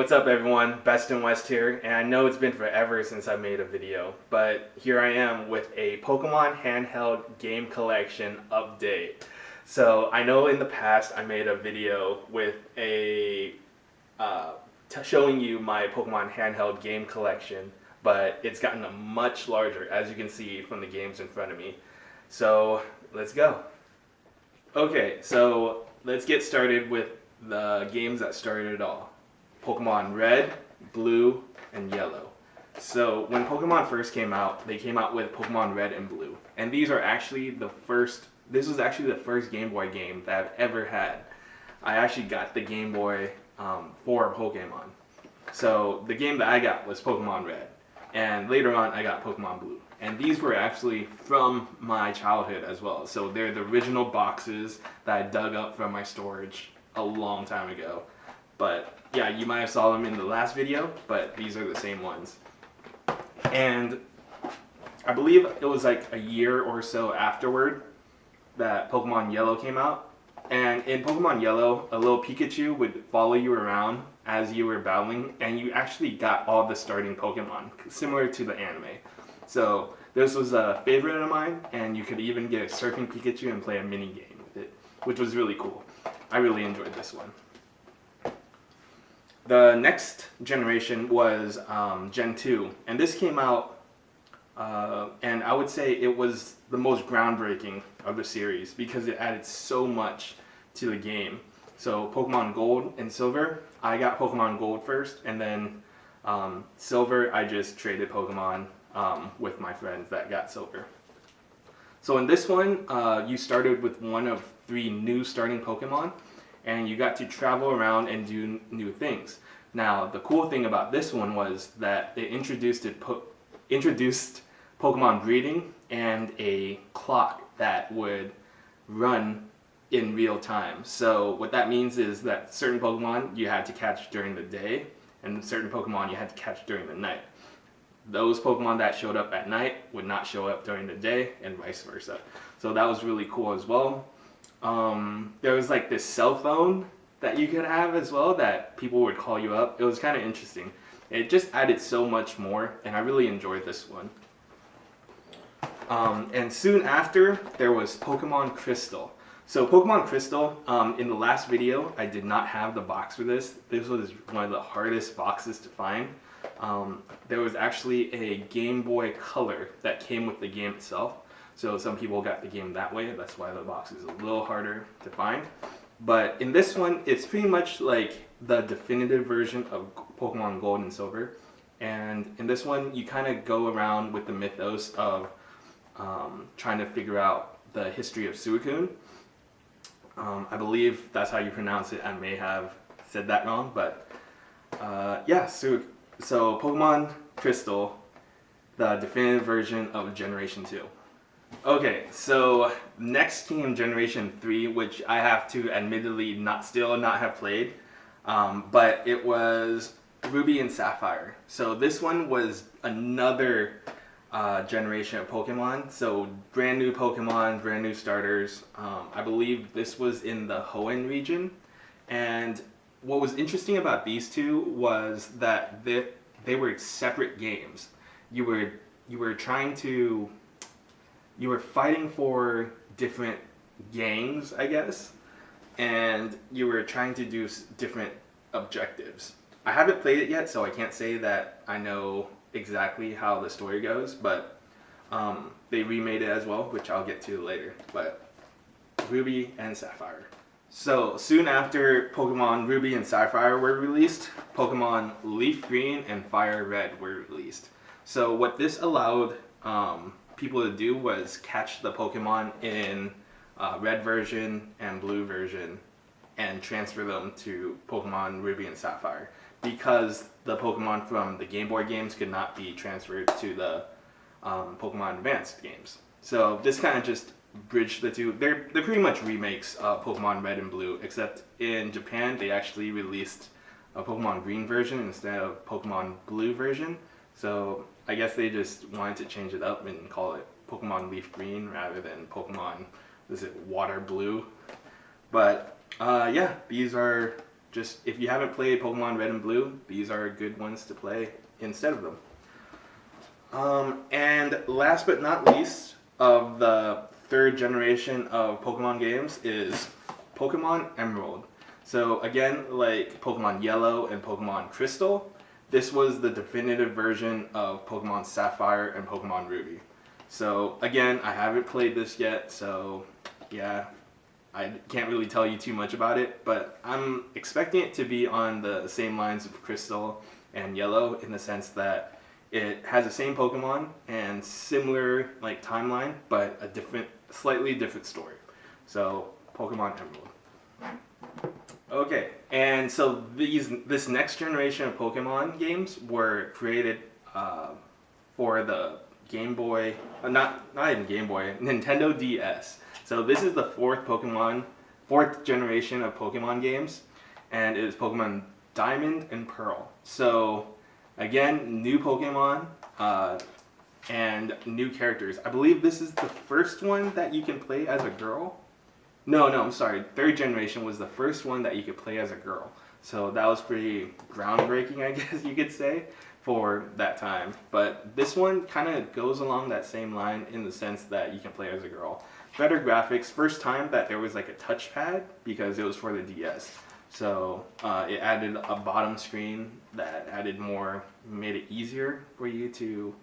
what's up everyone? Best in West here, and I know it's been forever since I made a video, but here I am with a Pokemon handheld game collection update. So I know in the past I made a video with a showing you my Pokemon handheld game collection, but it's gotten much larger, as you can see from the games in front of me. So let's go. Okay, so let's get started with the games that started it all. Pokemon Red, Blue, and Yellow. So when Pokemon first came out, they came out with Pokemon Red and Blue. And these are actually this was actually the first Game Boy game that I've ever had. I actually got the Game Boy for Pokemon. So the game that I got was Pokemon Red. And later on I got Pokemon Blue. And these were actually from my childhood as well. So they're the original boxes that I dug up from my storage a long time ago. But yeah, you might have saw them in the last video, but these are the same ones. And I believe it was like a year or so afterward that Pokemon Yellow came out. And in Pokemon Yellow, a little Pikachu would follow you around as you were battling, and you actually got all the starting Pokemon, similar to the anime. So this was a favorite of mine, and you could even get a surfing Pikachu and play a mini game with it, which was really cool. I really enjoyed this one. The next generation was Gen 2, and this came out, and I would say it was the most groundbreaking of the series because it added so much to the game. So Pokemon Gold and Silver, I got Pokemon Gold first, and then Silver, I just traded Pokemon with my friends that got Silver. So in this one, you started with one of 3 new starting Pokemon, and you got to travel around and do new things. Now, the cool thing about this one was that it introduced Pokemon breeding and a clock that would run in real time. So what that means is that certain Pokemon you had to catch during the day, and certain Pokemon you had to catch during the night. Those Pokemon that showed up at night would not show up during the day, and vice versa. So that was really cool as well. There was like this cell phone that you could have as well that people would call you up. It was kind of interesting. It just added so much more, and I really enjoyed this one. And soon after, there was Pokemon Crystal. So Pokemon Crystal, in the last video, I did not have the box for this. This was one of the hardest boxes to find. There was actually a Game Boy Color that came with the game itself. So some people got the game that way. That's why the box is a little harder to find. But in this one, it's pretty much like the definitive version of Pokemon Gold and Silver. And in this one, you kind of go around with the mythos of trying to figure out the history of Suicune. I believe that's how you pronounce it. I may have said that wrong, but yeah, so Pokemon Crystal, the definitive version of Generation 2. Okay, so next came Generation 3, which I have to admittedly still not have played, but it was Ruby and Sapphire. So this one was another generation of Pokemon, so brand new Pokemon, brand new starters. I believe this was in the Hoenn region, and what was interesting about these two was that they were separate games. You were fighting for different gangs, I guess, and you were trying to do different objectives. I haven't played it yet, so I can't say that I know exactly how the story goes, but they remade it as well, which I'll get to later. But Ruby and Sapphire. So soon after Pokemon Ruby and Sapphire were released, Pokemon Leaf Green and Fire Red were released. So what this allowed people to do was catch the Pokemon in Red version and Blue version and transfer them to Pokemon Ruby and Sapphire, because the Pokemon from the Game Boy games could not be transferred to the Pokemon Advanced games. So this kind of just bridged the two. They're pretty much remakes of Pokemon Red and Blue, except in Japan they actually released a Pokemon Green version instead of Pokemon Blue version. So I guess they just wanted to change it up and call it Pokemon Leaf Green rather than Pokemon, Water Blue. But yeah, these are just if you haven't played Pokemon Red and Blue, these are good ones to play instead of them. And last but not least of the third generation of Pokemon games is Pokemon Emerald. So again, like Pokemon Yellow and Pokemon Crystal, this was the definitive version of Pokemon Sapphire and Pokemon Ruby. So again, I haven't played this yet, so yeah, I can't really tell you too much about it, but I'm expecting it to be on the same lines of Crystal and Yellow in the sense that it has the same Pokemon and similar like timeline, but a slightly different story. So Pokemon Emerald. Okay, and so this next generation of Pokemon games were created for the Game Boy, not even Game Boy, Nintendo DS. So this is the fourth generation of Pokemon games, and it is Pokemon Diamond and Pearl. So again, new Pokemon and new characters. I believe this is the first one that you can play as a girl. No, I'm sorry. Third generation was the first one that you could play as a girl. So that was pretty groundbreaking, I guess you could say, for that time. But this one kind of goes along that same line in the sense that you can play as a girl. Better graphics. First time that there was like a touchpad because it was for the DS. So it added a bottom screen that added more, made it easier for you to,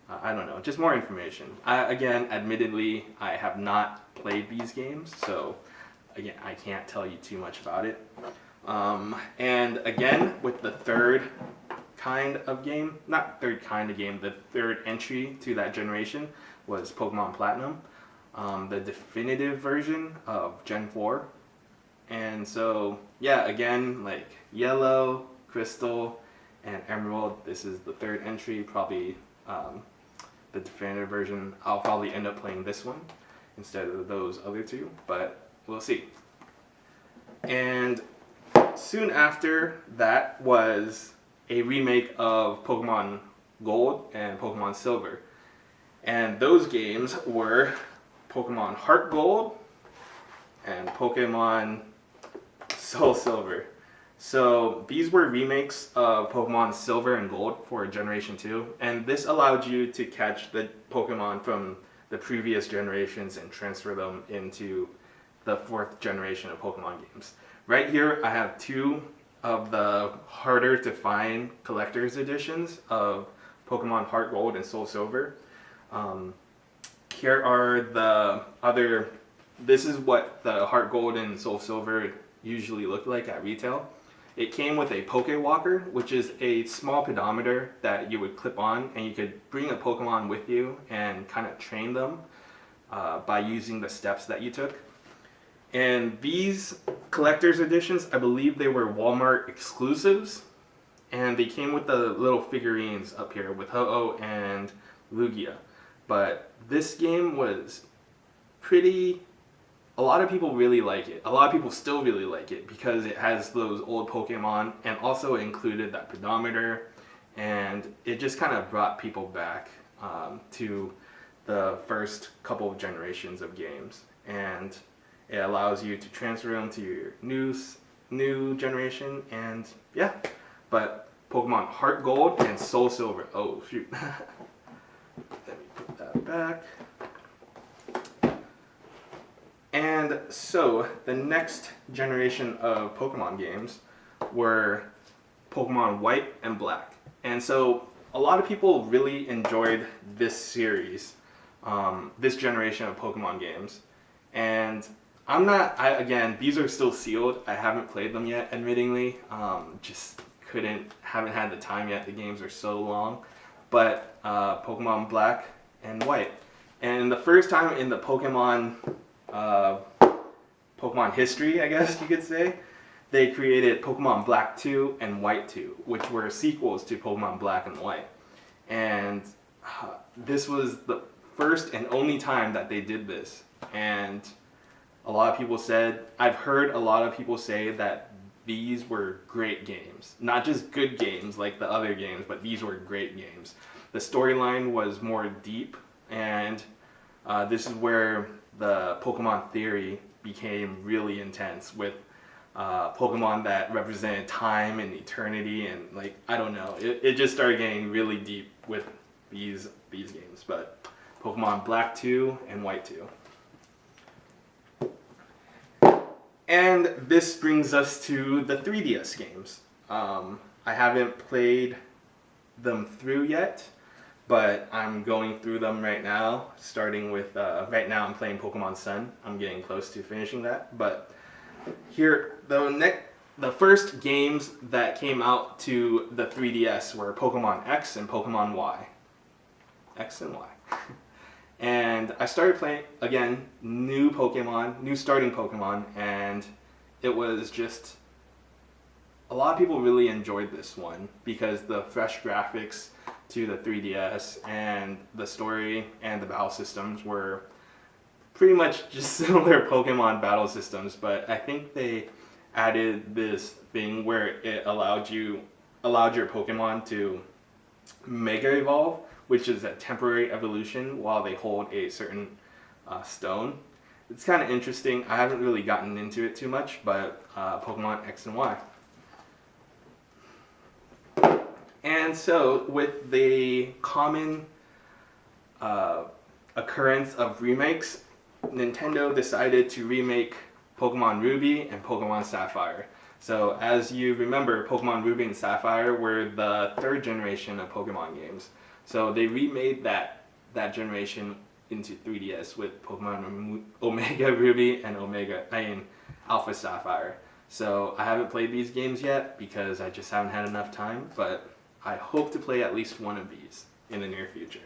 I don't know, just more information. Again, admittedly, I have not played these games, so again, I can't tell you too much about it. And again, with the third kind of game, not third kind of game, the third entry to that generation was Pokemon Platinum, the definitive version of Gen 4. And so, yeah, again, like Yellow, Crystal, and Emerald, this is the third entry, probably the definitive version. I'll probably end up playing this one instead of those other two, but we'll see. And soon after that was a remake of Pokemon Gold and Pokemon Silver. And those games were Pokemon Heartgold and Pokemon Soul Silver. So these were remakes of Pokemon Silver and Gold for Generation 2, and this allowed you to catch the Pokemon from the previous generations and transfer them into the fourth generation of Pokemon games. Right here I have two of the harder to find collector's editions of Pokemon Heart Gold and Soul Silver. Here are the other, this is what the Heart Gold and Soul Silver usually look like at retail. It came with a Pokewalker, which is a small pedometer that you would clip on, and you could bring a Pokemon with you and kind of train them by using the steps that you took. And these collector's editions, I believe they were Walmart exclusives, and they came with the little figurines up here with Ho-Oh and Lugia. But this game was pretty, a lot of people really like it. A lot of people still really like it because it has those old Pokemon and also included that pedometer, and it just kind of brought people back to the first couple of generations of games. And it allows you to transfer them to your new generation, and yeah. But Pokemon Heart Gold and Soul Silver, oh shoot. Let me put that back. And so the next generation of Pokemon games were Pokemon White and Black. And so a lot of people really enjoyed this series, this generation of Pokemon games. And again, these are still sealed. I haven't played them yet, admittingly. Just haven't had the time yet. The games are so long. But Pokemon Black and White. And the first time in the Pokemon history, I guess you could say, they created Pokemon Black 2 and White 2, which were sequels to Pokemon Black and White. And this was the first and only time that they did this. And a lot of people said, I've heard a lot of people say that these were great games. Not just good games like the other games, but these were great games. The storyline was more deep, and this is where the Pokemon theory became really intense with Pokemon that represented time and eternity, and like, I don't know, it just started getting really deep with these games. But Pokemon Black 2 and White 2. And this brings us to the 3DS games. I haven't played them through yet, but I'm going through them right now, starting with, right now I'm playing Pokemon Sun. I'm getting close to finishing that, but here, the first games that came out to the 3DS were Pokemon X and Pokemon Y. X and Y. And I started playing, again, new starting Pokemon, and it was just, a lot of people really enjoyed this one because the fresh graphics to the 3DS and the story and the battle systems were pretty much just similar Pokemon battle systems, but I think they added this thing where it allowed your Pokemon to Mega Evolve, which is a temporary evolution while they hold a certain stone. It's kind of interesting. I haven't really gotten into it too much, but Pokemon X and Y. And so, with the common occurrence of remakes, Nintendo decided to remake Pokemon Ruby and Pokemon Sapphire. So as you remember, Pokemon Ruby and Sapphire were the third generation of Pokemon games. So they remade that generation into 3DS with Pokemon Omega Ruby and Alpha Sapphire. So I haven't played these games yet because I just haven't had enough time, but I hope to play at least one of these in the near future.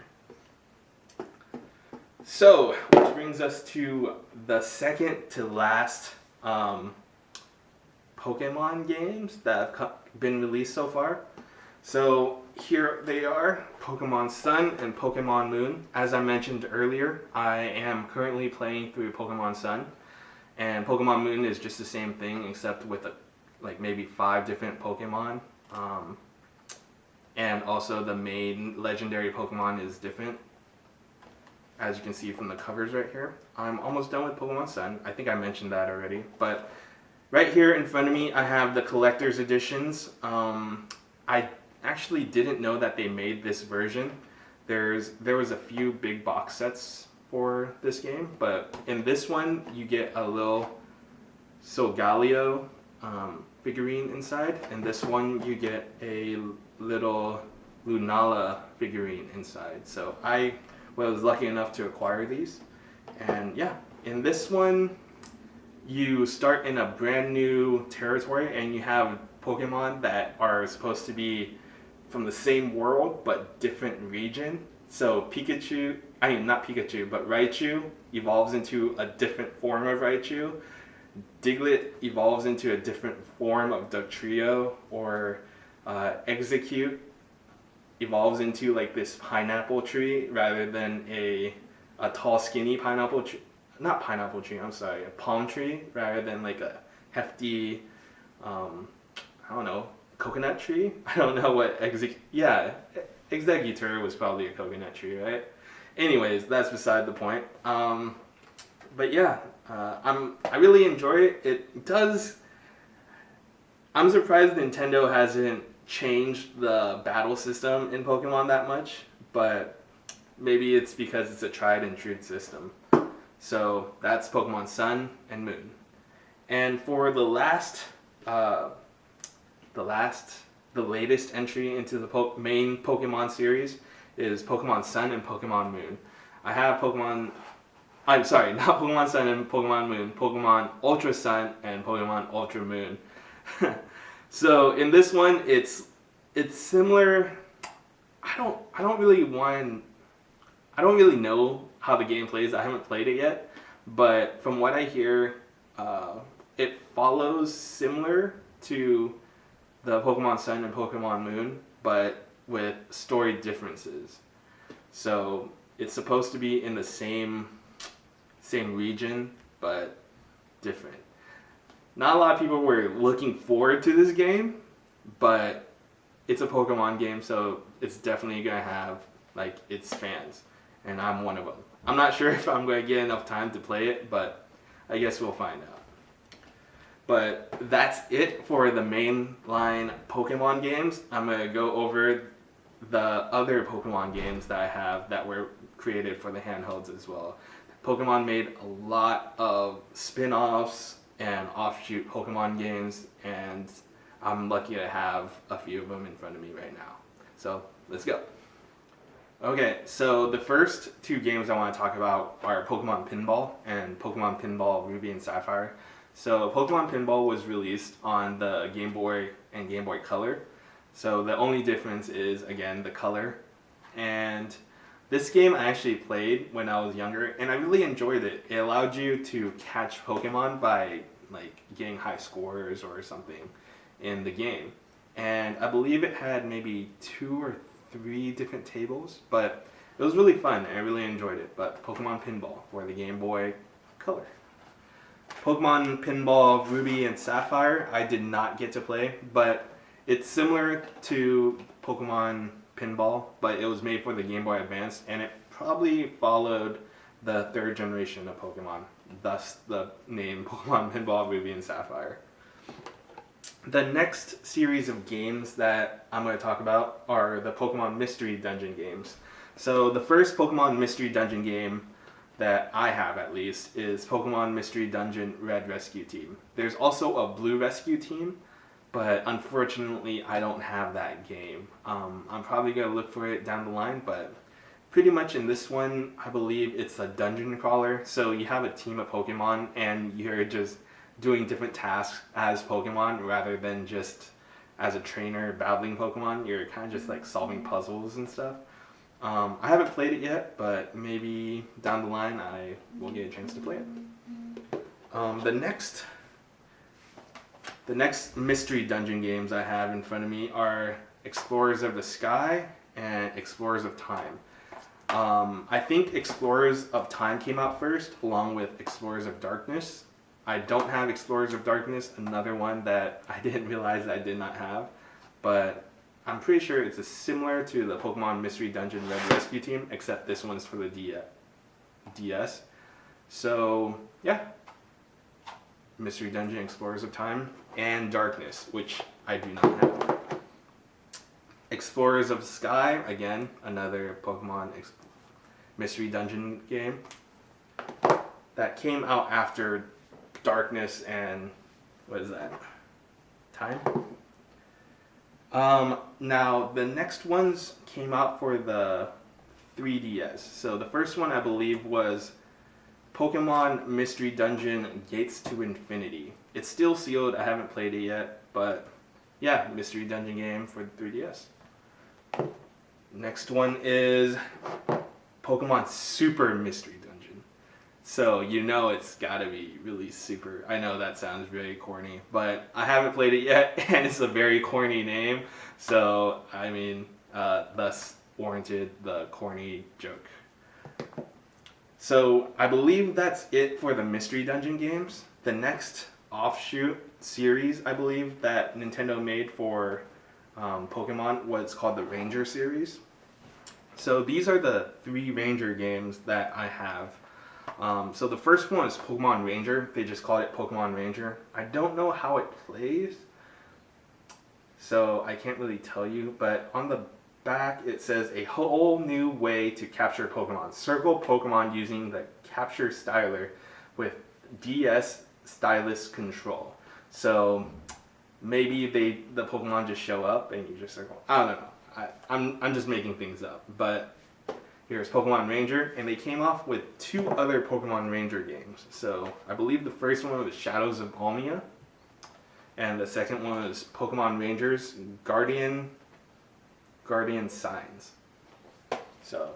So, which brings us to the second to last Pokemon games that have been released so far. So here they are, Pokemon Sun and Pokemon Moon. As I mentioned earlier, I am currently playing through Pokemon Sun, and Pokemon Moon is just the same thing except with like maybe 5 different Pokemon. And also the main legendary Pokemon is different, as you can see from the covers right here. I'm almost done with Pokemon Sun. I think I mentioned that already. But right here in front of me, I have the collector's editions. I actually didn't know that they made this version. There was a few big box sets for this game, but in this one, you get a little Solgaleo figurine inside, and this one you get a little Lunala figurine inside. So I was lucky enough to acquire these, and yeah, in this one you start in a brand new territory and you have Pokemon that are supposed to be from the same world but different region. So not Pikachu, but Raichu evolves into a different form of Raichu. Diglett evolves into a different form of Dugtrio, or Execute evolves into like this pineapple tree rather than a tall skinny pineapple tree. Not pineapple tree, I'm sorry, a palm tree rather than like a hefty, I don't know, coconut tree? I don't know what Executor was probably a coconut tree, right? Anyways, that's beside the point. But yeah, I really enjoy it. I'm surprised Nintendo hasn't changed the battle system in Pokemon that much, but maybe it's because it's a tried and true system. So that's Pokemon Sun and Moon. And for the latest entry into the main Pokemon series is Pokemon Sun and Pokemon Moon. I have not Pokemon Sun and Pokemon Moon, Pokemon Ultra Sun and Pokemon Ultra Moon. So in this one, it's similar. I don't really know how the game plays. I haven't played it yet, but from what I hear, it follows similar to the Pokemon Sun and Pokemon Moon, but with story differences. So it's supposed to be in the same region, but different. Not a lot of people were looking forward to this game, but it's a Pokemon game, so it's definitely gonna have like its fans, and I'm one of them. I'm not sure if I'm gonna get enough time to play it, but I guess we'll find out. But that's it for the mainline Pokemon games. I'm going to go over the other Pokemon games that I have that were created for the handhelds as well. Pokemon made a lot of spin-offs and offshoot Pokemon games, and I'm lucky to have a few of them in front of me right now. So let's go. Okay, so the first two games I want to talk about are Pokemon Pinball and Pokemon Pinball Ruby and Sapphire. So Pokemon Pinball was released on the Game Boy and Game Boy Color. So the only difference is, again, the color. And this game I actually played when I was younger, and I really enjoyed it. It allowed you to catch Pokemon by like getting high scores or something in the game. And I believe it had maybe 2 or 3 different tables, but it was really fun and I really enjoyed it. But Pokemon Pinball for the Game Boy Color. Pokemon Pinball Ruby and Sapphire I did not get to play, but it's similar to Pokemon Pinball, but it was made for the Game Boy Advance, and it probably followed the 3rd generation of Pokemon, thus the name Pokemon Pinball Ruby and Sapphire. The next series of games that I'm going to talk about are the Pokemon Mystery Dungeon games. So the first Pokemon Mystery Dungeon game that I have, at least, is Pokemon Mystery Dungeon Red Rescue Team. There's also a Blue Rescue Team, but unfortunately I don't have that game. I'm probably going to look for it down the line, but pretty much in this one, I believe it's a dungeon crawler. So you have a team of Pokemon and you're just doing different tasks as Pokemon rather than just as a trainer battling Pokemon. You're kind of just like solving puzzles and stuff. I haven't played it yet, but maybe down the line I will get a chance to play it. The next mystery dungeon games I have in front of me are Explorers of the Sky and Explorers of Time. I think Explorers of Time came out first, along with Explorers of Darkness. I don't have Explorers of Darkness, another one that I didn't realize I did not have, but I'm pretty sure it's similar to the Pokemon Mystery Dungeon Red Rescue Team, except this one's for the DS. So, yeah. Mystery Dungeon, Explorers of Time, and Darkness, which I do not have. Explorers of Sky, again, another Pokemon Mystery Dungeon game that came out after Darkness and, what is that, Time? Now, the next ones came out for the 3DS. So the first one, I believe, was Pokemon Mystery Dungeon Gates to Infinity. It's still sealed, I haven't played it yet, but yeah, Mystery Dungeon game for the 3DS. Next one is Pokemon Super Mystery Dungeon. So you know it's gotta be really super. I know that sounds very corny, but I haven't played it yet, and it's a very corny name, so I mean, thus warranted the corny joke. So I believe that's it for the Mystery Dungeon games. The next offshoot series, I believe, that Nintendo made for Pokemon was called the Ranger series. So these are the 3 Ranger games that I have. So the first one is Pokemon Ranger. They just called it Pokemon Ranger. I don't know how it plays, so I can't really tell you, but on the back it says a whole new way to capture Pokemon. Circle Pokemon using the capture styler with DS stylus control. So maybe the Pokemon just show up and you just circle. I don't know. I'm just making things up, but here's Pokemon Ranger, and they came off with 2 other Pokemon Ranger games. So I believe the first one was Shadows of Almia, and the second one was Pokemon Rangers Guardian Signs. So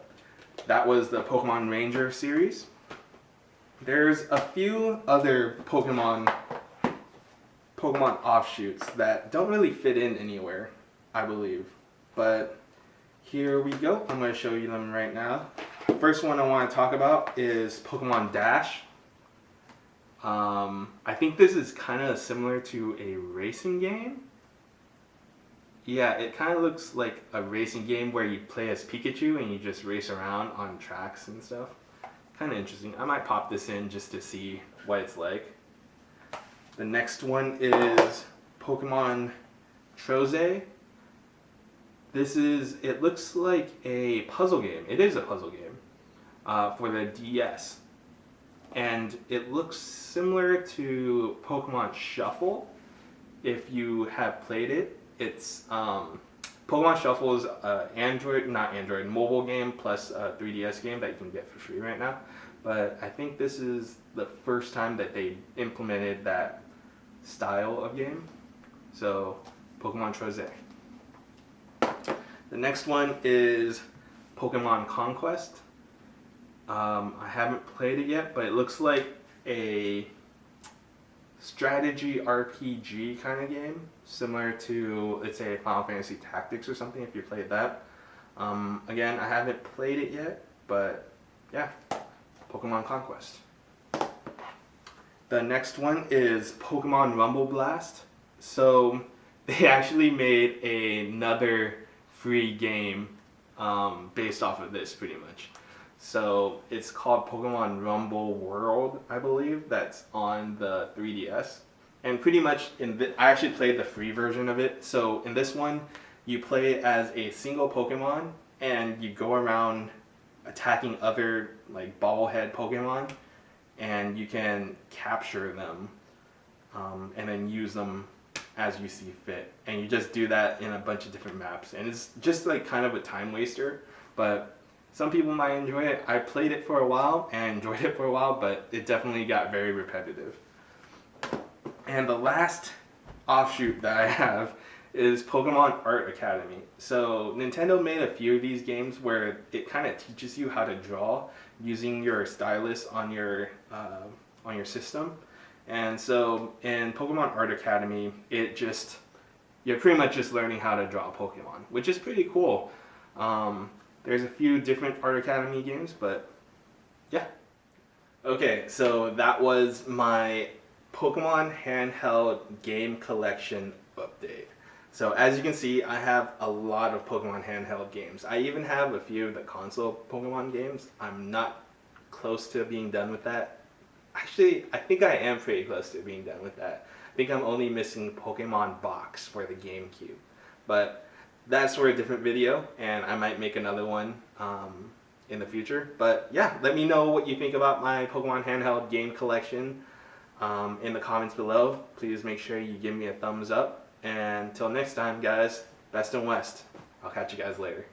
that was the Pokemon Ranger series. There's a few other Pokemon offshoots that don't really fit in anywhere, I believe, but here we go. I'm going to show you them right now. The first one I want to talk about is Pokemon Dash. I think this is kind of similar to a racing game. Yeah, it kind of looks like a racing game where you play as Pikachu and you just race around on tracks and stuff. Kind of interesting. I might pop this in just to see what it's like. The next one is Pokemon Troze. It looks like a puzzle game. It is a puzzle game for the DS. And it looks similar to Pokemon Shuffle. If you have played it, it's Pokemon Shuffle is mobile game plus a 3DS game that you can get for free right now. But I think this is the first time that they implemented that style of game. So, Pokemon Troze. The next one is Pokemon Conquest. I haven't played it yet, but it looks like a strategy RPG kind of game, similar to, let's say, Final Fantasy Tactics or something, if you played that. Again, I haven't played it yet, but yeah, Pokemon Conquest. The next one is Pokemon Rumble Blast. So they actually made another free game based off of this, pretty much. So it's called Pokemon Rumble World, I believe. That's on the 3DS. And pretty much, I actually played the free version of it. So in this one, you play as a single Pokemon, and you go around attacking other like bobblehead Pokemon, and you can capture them and then use them as you see fit. And you just do that in a bunch of different maps. And it's just like kind of a time waster, but some people might enjoy it. I played it for a while and enjoyed it for a while, but it definitely got very repetitive. And the last offshoot that I have is Pokemon Art Academy. So Nintendo made a few of these games where it kind of teaches you how to draw using your stylus on your system. And so in Pokemon Art Academy, you're pretty much just learning how to draw Pokemon, which is pretty cool. There's a few different Art Academy games, but yeah. Okay, so that was my Pokemon handheld game collection update. So as you can see, I have a lot of Pokemon handheld games. I even have a few of the console Pokemon games. I'm not close to being done with that. Actually, I think I am pretty close to being done with that. I think I'm only missing Pokemon Box for the GameCube. But that's for a different video, and I might make another one in the future. But yeah, let me know what you think about my Pokemon handheld game collection in the comments below. Please make sure you give me a thumbs up. And until next time, guys, best in West. I'll catch you guys later.